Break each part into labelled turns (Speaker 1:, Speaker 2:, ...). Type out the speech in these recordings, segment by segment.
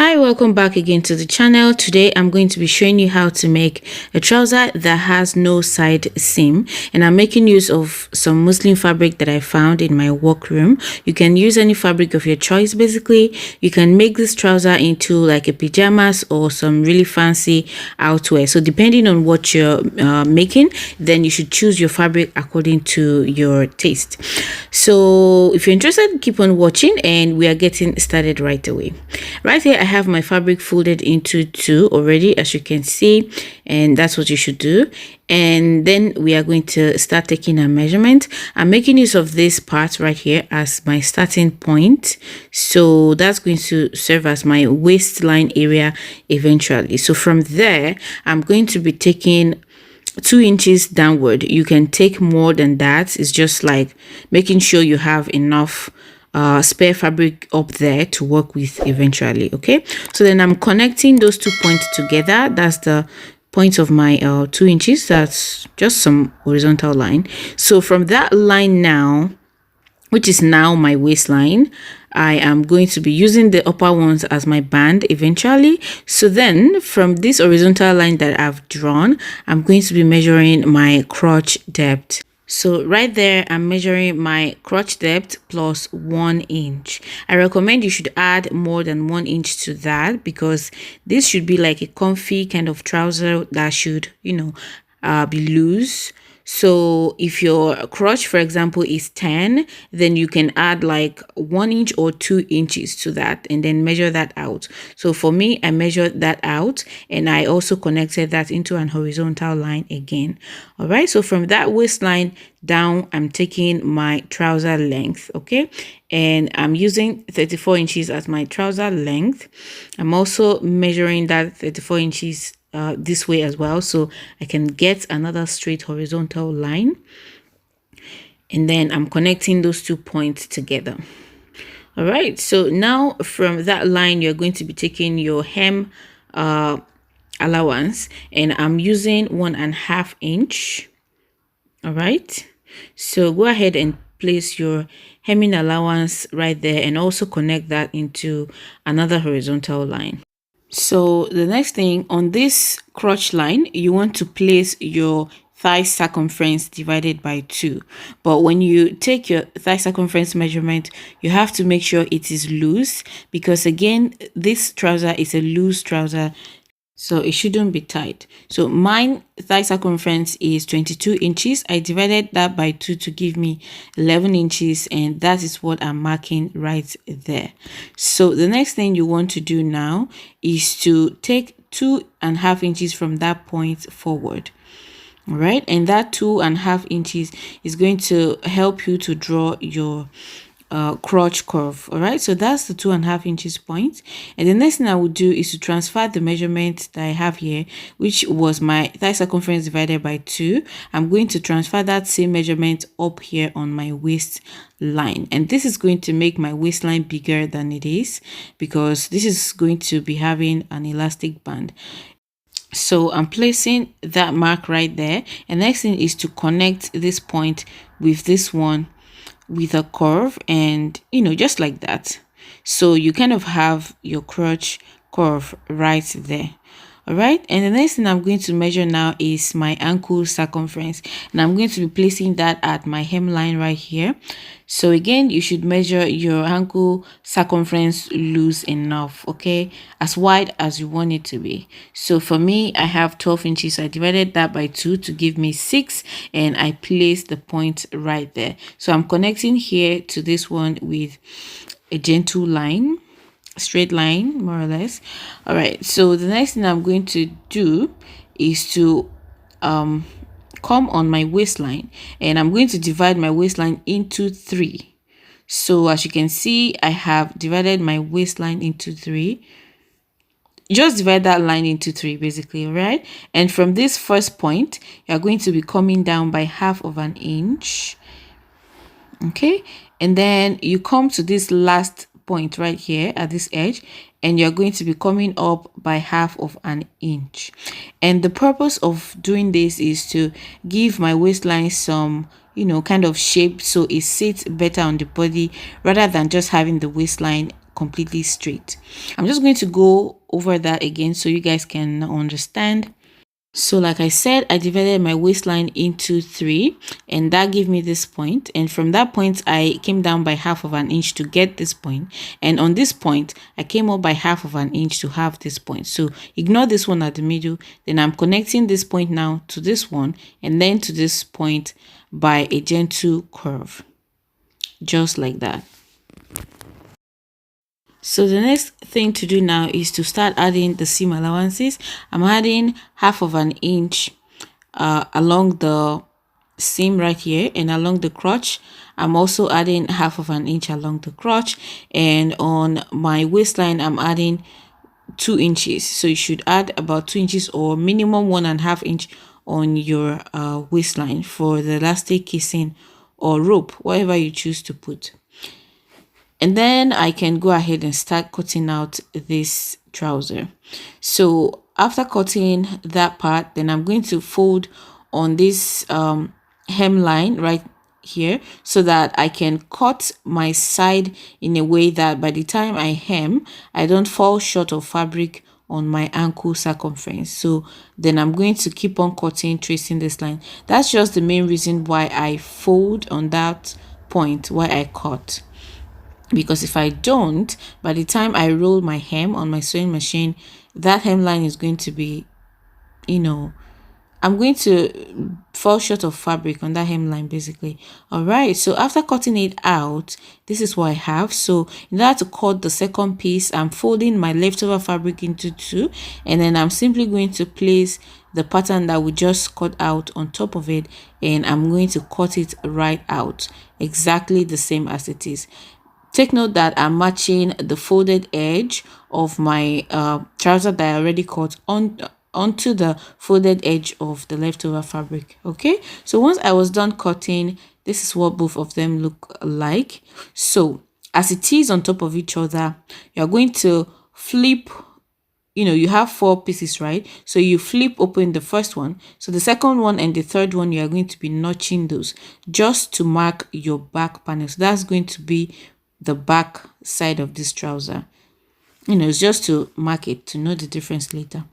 Speaker 1: Hi, welcome back again to the channel. Today I'm going to be showing you how to make a trouser that has no side seam, and I'm making use of some muslin fabric that I found in my workroom. You can use any fabric of your choice. Basically, you can make this trouser into like a pajamas or some really fancy outerwear. So depending on what you're making, then you should choose your fabric according to your taste. So if you're interested, keep on watching and we are getting started right away. Right here I have my fabric folded into two already, as you can see, and that's what you should do. And then we are going to start taking a measurement. I'm making use of this part right here as my starting point, so that's going to serve as my waistline area eventually. So from there I'm going to be taking 2 inches downward. You can take more than that. It's just like making sure you have enough spare fabric up there to work with eventually. Okay, so then I'm connecting those 2 points together. That's the point of my 2 inches. That's just some horizontal line. So from that line now, which is now my waistline, I am going to be using the upper ones as my band eventually. So then from this horizontal line that I've drawn, I'm going to be measuring my crotch depth. So right there, I'm measuring my crotch depth plus 1 inch. I recommend you should add more than 1 inch to that, because this should be like a comfy kind of trouser that should, be loose. So if your crotch, for example, is 10, then you can add like 1 inch or 2 inches to that and then measure that out. So for me, I measured that out and I also connected that into an horizontal line again. All right, so from that waistline down, I'm taking my trouser length, okay? And I'm using 34 inches as my trouser length. I'm also measuring that 34 inches this way as well, so I can get another straight horizontal line, and then I'm connecting those 2 points together. All right, so now from that line you're going to be taking your hem allowance, and I'm using 1.5 inch. All right, so go ahead and place your hemming allowance right there and also connect that into another horizontal line. So the next thing, on this crotch line, you want to place your thigh circumference divided by 2. But when you take your thigh circumference measurement, you have to make sure it is loose, because again, this trouser is a loose trouser, so it shouldn't be tight. So mine thigh circumference is 22 inches. I divided that by 2 to give me 11 inches, and that is what I'm marking right there. So the next thing you want to do now is to take 2.5 inches from that point forward. All right, and that 2.5 inches is going to help you to draw your crotch curve. All right, so that's the 2.5 inches point. And the next thing I would do is to transfer the measurement that I have here, which was my thigh circumference divided by 2. I'm going to transfer that same measurement up here on my waistline, and this is going to make my waistline bigger than it is, because this is going to be having an elastic band. So I'm placing that mark right there, and next thing is to connect this point with this one with a curve, and just like that. So you kind of have your crotch curve right there. All right, and the next thing I'm going to measure now is my ankle circumference, and I'm going to be placing that at my hemline right here. So again, you should measure your ankle circumference loose enough, okay, as wide as you want it to be. So for me, I have 12 inches, so I divided that by 2 to give me 6, and I placed the point right there. So I'm connecting here to this one with a gentle line, straight line, more or less. All right, so the next thing I'm going to do is to come on my waistline, and I'm going to divide my waistline into 3. So as you can see, I have divided my waistline into 3. Just divide that line into 3 basically. All right, and from this first point you're going to be coming down by 1/2 inch. Okay, and then you come to this last point right here at this edge, and you're going to be coming up by 1/2 inch. And the purpose of doing this is to give my waistline some kind of shape, so it sits better on the body rather than just having the waistline completely straight. I'm just going to go over that again so you guys can understand. So like I said, I divided my waistline into 3, and that gave me this point. And from that point, I came down by half of an inch to get this point. And on this point, I came up by half of an inch to have this point. So ignore this one at the middle. Then I'm connecting this point now to this one and then to this point by a gentle curve. Just like that. So the next thing to do now is to start adding the seam allowances. I'm adding half of an inch along the seam right here and along the crotch. I'm also adding half of an inch along the crotch, and on my waistline I'm adding 2 inches. So you should add about 2 inches or minimum 1.5 inch on your waistline for the elastic casing or rope, whatever you choose to put. And then I can go ahead and start cutting out this trouser. So after cutting that part, then I'm going to fold on this hemline right here so that I can cut my side in a way that by the time I hem, I don't fall short of fabric on my ankle circumference. So then I'm going to keep on cutting, tracing this line. That's just the main reason why I fold on that point, why I cut. Because if I don't, by the time I roll my hem on my sewing machine, that hemline is going to be, I'm going to fall short of fabric on that hemline basically. All right, so after cutting it out, this is what I have. So in order to cut the second piece, I'm folding my leftover fabric into 2, and then I'm simply going to place the pattern that we just cut out on top of it, and I'm going to cut it right out exactly the same as it is. Take note that I'm matching the folded edge of my trouser that I already cut onto the folded edge of the leftover fabric. Okay, so once I was done cutting, this is what both of them look like. So as it is on top of each other, you're going to flip. You have 4 pieces, right? So you flip open the first one. So the second one and the third one, you are going to be notching those just to mark your back panel. So that's going to be the back side of this trouser. It's just to mark it, to know the difference later.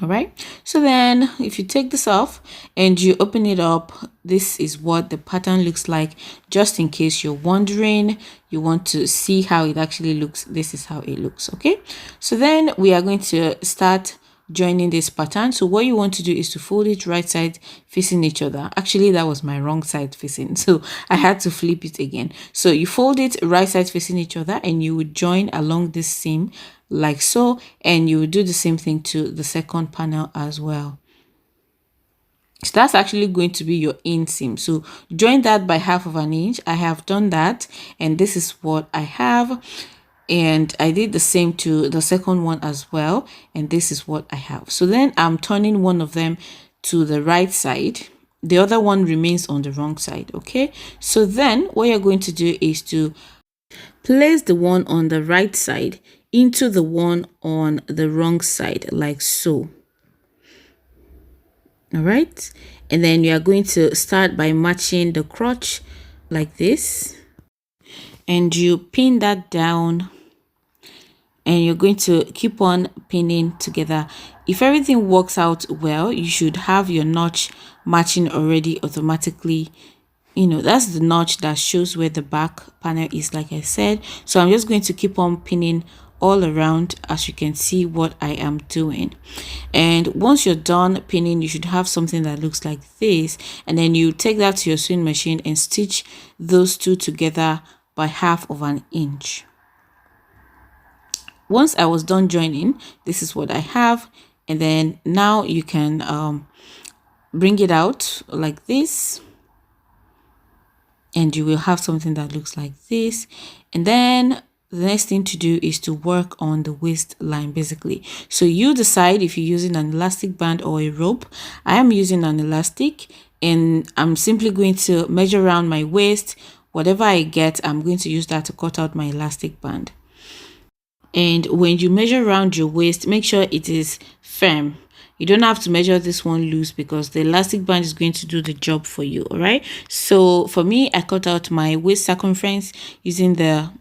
Speaker 1: All right, so then if you take this off and you open it up, this is what the pattern looks like. Just in case you're wondering, you want to see how it actually looks, this is how it looks. Okay, so then we are going to start joining this pattern. So what you want to do is to fold it right side facing each other. Actually, that was my wrong side facing, so I had to flip it again. So you fold it right side facing each other and you would join along this seam like so, and you will do the same thing to the second panel as well. So that's actually going to be your inseam. So join that by half of an inch. I have done that, and this is what I have. And I did the same to the second one as well, and this is what I have. So then I'm turning one of them to the right side, the other one remains on the wrong side. Okay, so then what you're going to do is to place the one on the right side into the one on the wrong side, like so. All right, and then you are going to start by matching the crotch like this, and you pin that down, and you're going to keep on pinning together. If everything works out well, you should have your notch matching already automatically. That's the notch that shows where the back panel is, like I said. So I'm just going to keep on pinning all around, as you can see what I am doing. And once you're done pinning, you should have something that looks like this, and then you take that to your sewing machine and stitch those two together by half of an inch. Once I was done joining, this is what I have, and then now you can bring it out like this, and you will have something that looks like this. And then the next thing to do is to work on the waistline basically. So you decide if you're using an elastic band or a rope. I am using an elastic, and I'm simply going to measure around my waist. Whatever I get, I'm going to use that to cut out my elastic band. And when you measure around your waist, make sure it is firm. You don't have to measure this one loose because the elastic band is going to do the job for you. All right, so for me, I cut out my waist circumference using the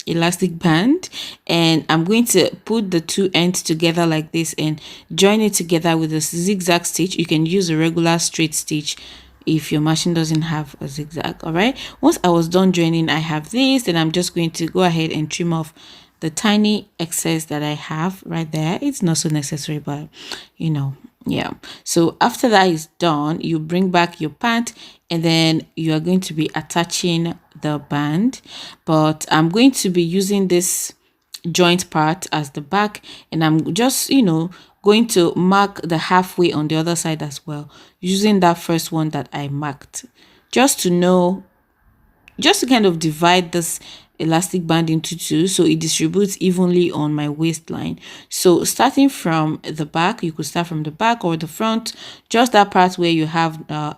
Speaker 1: elastic band, and I'm going to put the two ends together like this and join it together with a zigzag stitch. You can use a regular straight stitch if your machine doesn't have a zigzag. All right, once I was done joining, I have this, then I'm just going to go ahead and trim off the tiny excess that I have right there. It's not so necessary, but you know, yeah. So after that is done, you bring back your pant, and then you are going to be attaching the band, but I'm going to be using this joint part as the back, and I'm just, you know, going to mark the halfway on the other side as well, using that first one that I marked, just to know, just to kind of divide this elastic band into two so it distributes evenly on my waistline. So starting from the back, you could start from the back or the front, just that part where you have a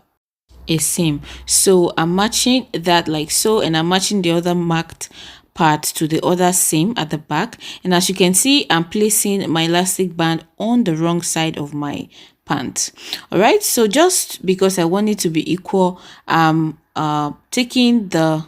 Speaker 1: seam. So I'm matching that like so, and I'm matching the other marked part to the other seam at the back, and as you can see, I'm placing my elastic band on the wrong side of my pant. All right, so just because I want it to be equal, I'm taking the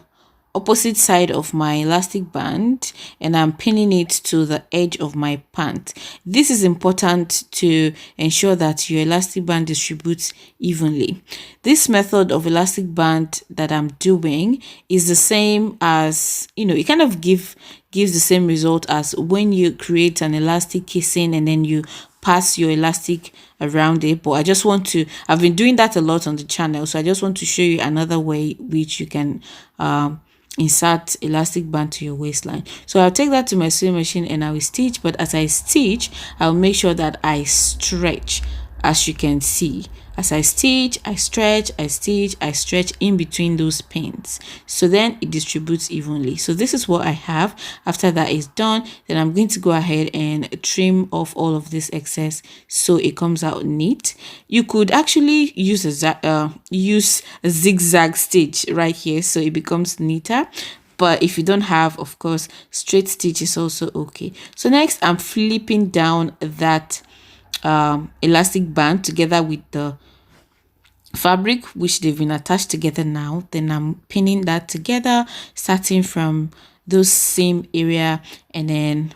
Speaker 1: opposite side of my elastic band and I'm pinning it to the edge of my pant. This is important to ensure that your elastic band distributes evenly. This method of elastic band that I'm doing is the same as, you know, it kind of gives the same result as when you create an elastic casing and then you pass your elastic around it. But I just want to, I've been doing that a lot on the channel, so I just want to show you another way which you can insert elastic band to your waistline. So I'll take that to my sewing machine and I will stitch, but as I stitch, I'll make sure that I stretch. As you can see, as I stitch, I stretch, I stitch, I stretch in between those pins, so then it distributes evenly. So this is what I have. After that is done, then I'm going to go ahead and trim off all of this excess so it comes out neat. You could actually use a zigzag stitch right here so it becomes neater, but if you don't have, of course, straight stitch is also okay. So next, I'm flipping down that elastic band together with the fabric which they've been attached together now. Then I'm pinning that together, starting from those same area, and then,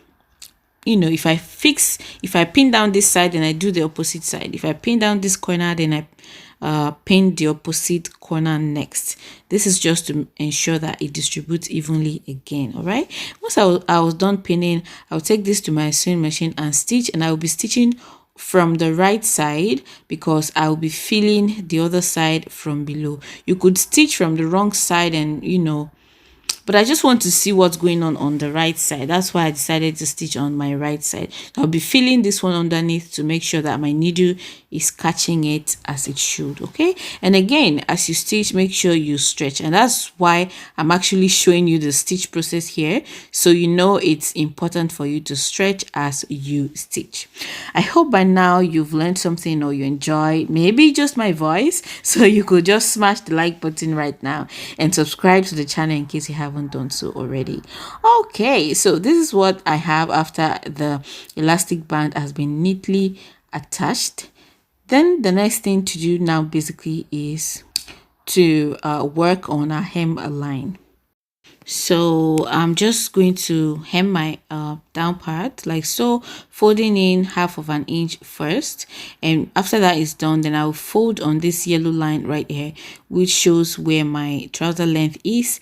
Speaker 1: you know, if I pin down this side, then I do the opposite side. If I pin down this corner, then I pin the opposite corner next. This is just to ensure that it distributes evenly again. All right, once I was done pinning, I'll take this to my sewing machine and stitch, and I will be stitching from the right side because I will be feeling the other side from below. You could stitch from the wrong side, and you know, but I just want to see what's going on the right side. That's why I decided to stitch on my right side. I'll be feeling this one underneath to make sure that my needle is catching it as it should. Okay, and again, as you stitch, make sure you stretch, and that's why I'm actually showing you the stitch process here, so you know it's important for you to stretch as you stitch. I hope by now you've learned something or you enjoy maybe just my voice, so you could just smash the like button right now and subscribe to the channel in case you haven't done so already. Okay, so this is what I have after the elastic band has been neatly attached. Then the next thing to do now basically is to work on our hem line. So I'm just going to hem my down part like so, folding in 1/2 of an inch first, and after that is done, then I'll fold on this yellow line right here which shows where my trouser length is,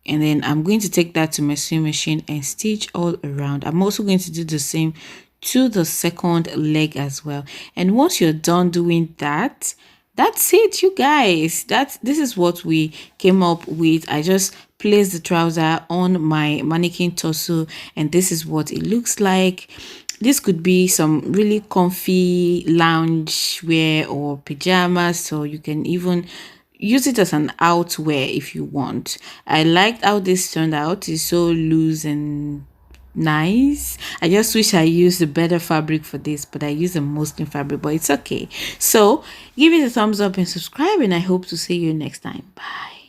Speaker 1: and then I'm going to take that to my sewing machine and stitch all around. I'm also going to do the same to the second leg as well. And once you're done doing that, that's it, you guys. This is what we came up with. I just placed the trouser on my mannequin torso, and this is what it looks like. This could be some really comfy lounge wear or pajamas, so you can even use it as an outwear if you want. I liked how this turned out. It's so loose and nice. I just wish I used a better fabric for this, but I use a muslin fabric, but it's okay. So give it a thumbs up and subscribe, and I hope to see you next time. Bye.